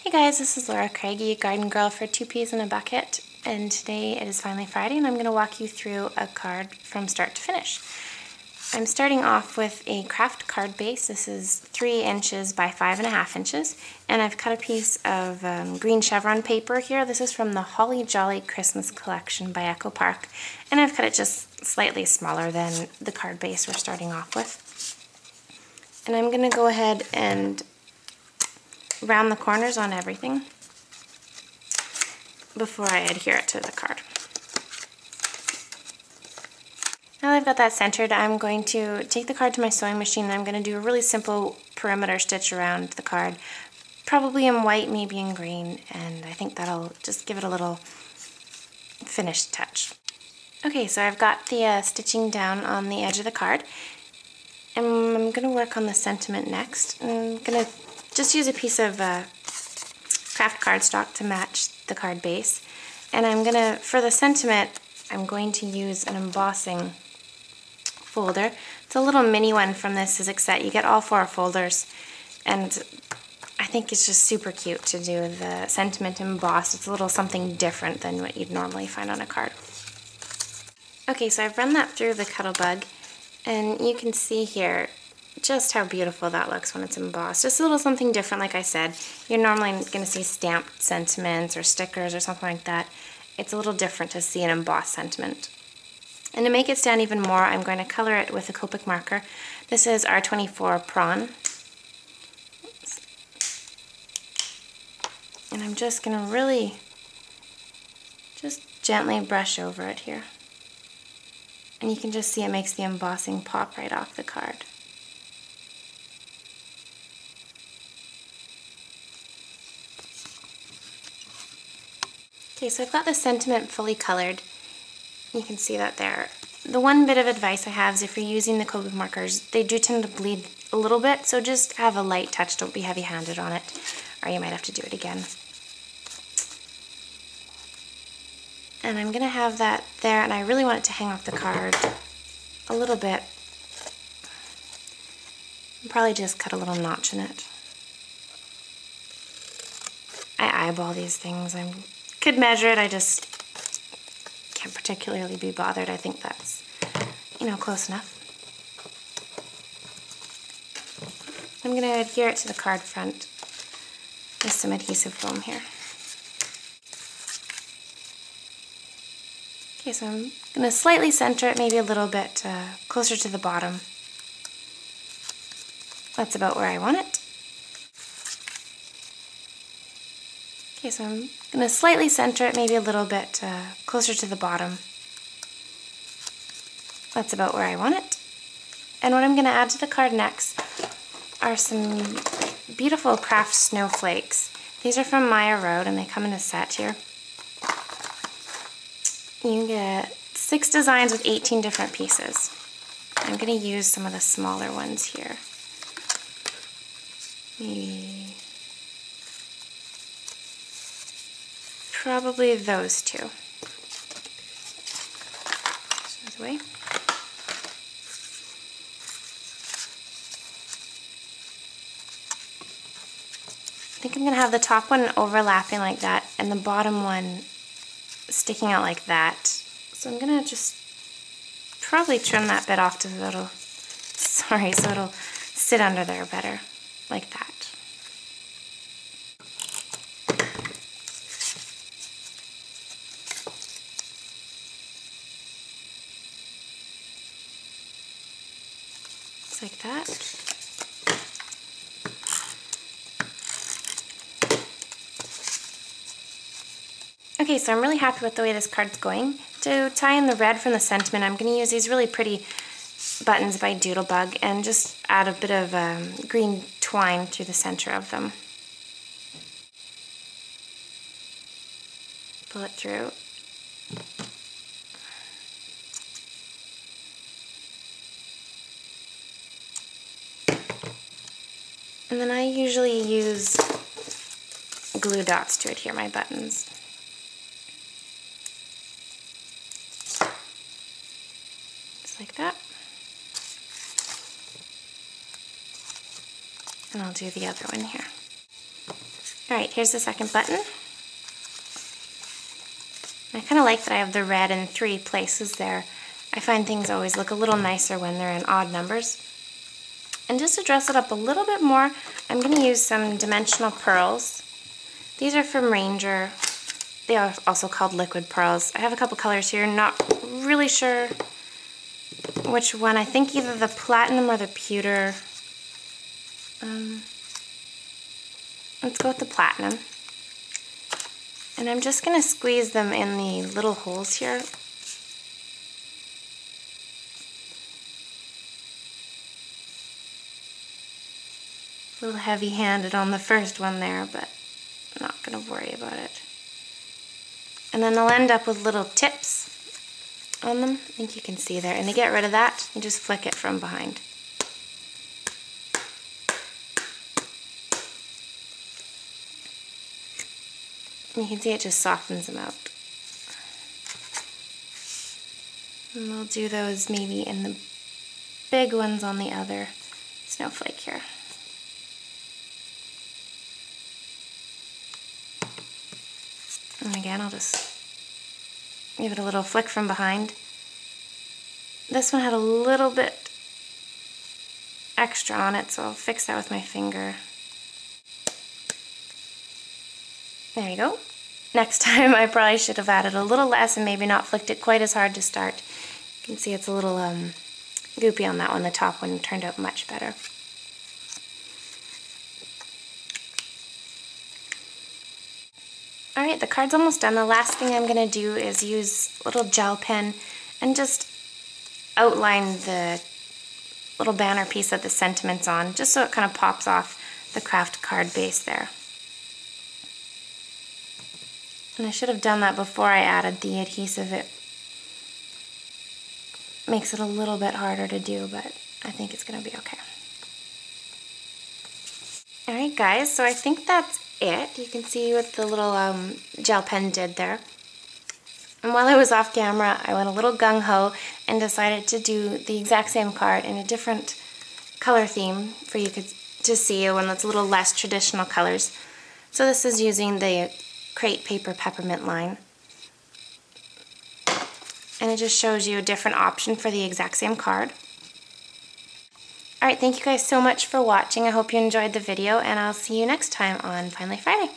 Hey guys, this is Laura Craigie, garden girl for Two Peas in a Bucket, and today it is finally Friday and I'm going to walk you through a card from start to finish. I'm starting off with a craft card base. This is 3 inches by 5.5 inches, and I've cut a piece of green chevron paper here. This is from the Holly Jolly Christmas Collection by Echo Park, and I've cut it just slightly smaller than the card base we're starting off with. And I'm going to go ahead and round the corners on everything before I adhere it to the card. Now that I've got that centered, I'm going to take the card to my sewing machine and I'm going to do a really simple perimeter stitch around the card, probably in white, maybe in green, and I think that'll just give it a little finished touch. Okay, so I've got the stitching down on the edge of the card, and I'm going to work on the sentiment next. I'm going to just use a piece of craft cardstock to match the card base, and I'm going to, for the sentiment, I'm going to use an embossing folder. It's a little mini one from this Sizzix set. You get all 4 folders, and I think it's just super cute to do the sentiment embossed. It's a little something different than what you'd normally find on a card. Okay, so I've run that through the Cuttlebug, and you can see here just how beautiful that looks when it's embossed. Just a little something different, like I said. You're normally going to see stamped sentiments or stickers or something like that. It's a little different to see an embossed sentiment. And to make it stand even more, I'm going to color it with a Copic marker. This is R24 Prawn. And I'm just going to really just gently brush over it here. And you can just see it makes the embossing pop right off the card. Okay, so I've got the sentiment fully colored. You can see that there. The one bit of advice I have is if you're using the Copic markers, they do tend to bleed a little bit, so just have a light touch, don't be heavy-handed on it, or you might have to do it again. And I'm going to have that there, and I really want it to hang off the card a little bit. I'll probably just cut a little notch in it. I eyeball these things. I could measure it, I just can't particularly be bothered. I think that's, close enough. I'm going to adhere it to the card front with some adhesive foam here. Okay, so I'm going to slightly center it, maybe a little bit closer to the bottom. That's about where I want it. Okay, so I'm going to slightly center it, maybe a little bit closer to the bottom. That's about where I want it. And what I'm going to add to the card next are some beautiful craft snowflakes. These are from Maya Road and they come in a set here. You get 6 designs with 18 different pieces. I'm going to use some of the smaller ones here. Maybe probably those 2. Those away. I think I'm going to have the top one overlapping like that and the bottom one sticking out like that. So I'm going to just probably trim that bit off so it'll sit under there better, like that. Like that. Okay, so I'm really happy with the way this card's going. To tie in the red from the sentiment, I'm going to use these really pretty buttons by Doodlebug and just add a bit of green twine through the center of them. Pull it through. And then I usually use glue dots to adhere my buttons. Just like that. And I'll do the other one here. Alright, here's the second button. I kind of like that I have the red in 3 places there. I find things always look a little nicer when they're in odd numbers. And just to dress it up a little bit more, I'm going to use some dimensional pearls. These are from Ranger. They are also called liquid pearls. I have a couple colors here, not really sure which one. I think either the platinum or the pewter. Let's go with the platinum. And I'm just going to squeeze them in the little holes here. A little heavy-handed on the first one there, but I'm not going to worry about it. And then I'll end up with little tips on them. I think you can see there. And to get rid of that, you just flick it from behind. And you can see it just softens them out. And we'll do those maybe in the big ones on the other snowflake here. And again, I'll just give it a little flick from behind. This one had a little bit extra on it, so I'll fix that with my finger. There you go. Next time I probably should have added a little less and maybe not flicked it quite as hard to start. You can see it's a little goopy on that one. The top one turned out much better. Alright, the card's almost done. The last thing I'm going to do is use a little gel pen and just outline the little banner piece that the sentiment's on, just so it kind of pops off the craft card base there. And I should have done that before I added the adhesive. It makes it a little bit harder to do, but I think it's going to be okay. Alright guys, so I think that's it. You can see what the little gel pen did there. And while I was off camera, I went a little gung-ho and decided to do the exact same card in a different color theme for you to see, one that's a little less traditional colors. So this is using the Crate Paper Peppermint line. And it just shows you a different option for the exact same card. Alright, thank you guys so much for watching. I hope you enjoyed the video, and I'll see you next time on Finally Friday.